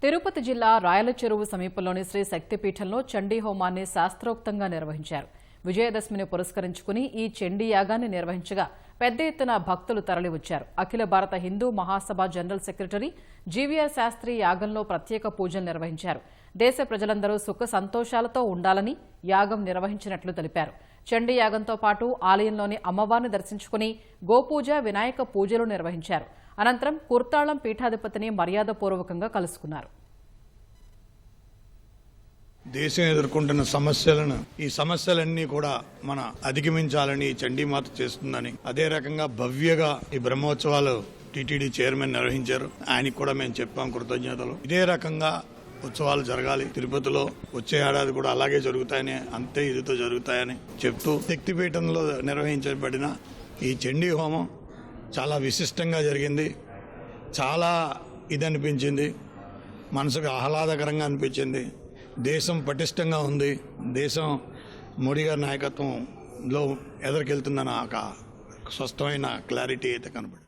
తిరుపతి జిల్లా రాయలచెరువు సమీపంలోని శ్రీ శక్తిపీఠంలో చండీ హోమాన్ని శాస్త్రోక్తంగా నిర్వహించారు. విజయదశమిని పురస్కరించుకుని ఈ చండీ యాగాన్ని నిర్వహించగా పెద్ద ఎత్తున భక్తులు తరలివచ్చారు. అఖిల భారత Hindu Mahasabha general secretary GVR Sastry యాగంలో ప్రత్యేక పూజలు నిర్వహించారు. దేశ ప్రజలందరూ సుఖ సంతోషాలతో ఉండాలని యాగం నిర్వహించినట్లు తెలిపారు. చండీ యాగంతో పాటు ఆలయంలోని అమ్మవారిని దర్శించుకుని గోపూజ, వినాయక పూజలు నిర్వహించారు. అనంతరం కుర్తాళం పీఠాధిపతిని మర్యాదపూర్వకంగా కలుసుకున్నారు. దేశం ఎదుర్కొంటున్న ఈ సమస్యలన్నీ కూడా మన అధిగమించాలని చండీమాత చేస్తుందని, అదే రకంగా భవ్యగా ఈ బ్రహ్మోత్సవాలు టీటీడీ చైర్మన్ నిర్వహించారు. ఆయనకి కూడా మేము చెప్పాం కృతజ్ఞతలు. ఇదే రకంగా ఉత్సవాలు జరగాలి తిరుపతిలో, వచ్చే ఏడాది కూడా అలాగే జరుగుతాయని, అంతే ఇదితో జరుగుతాయని చెప్తూ శక్తిపీఠంలో నిర్వహించబడిన ఈ చండీ హోమం చాలా విశిష్టంగా జరిగింది. చాలా అనిపించింది, మనసుకు ఆహ్లాదకరంగా అనిపించింది. దేశం పటిష్టంగా ఉంది. దేశం మోడీ గారి నాయకత్వంలో ఎదురుకెళ్తుందన్న ఒక స్పష్టమైన క్లారిటీ అయితే కనబడింది.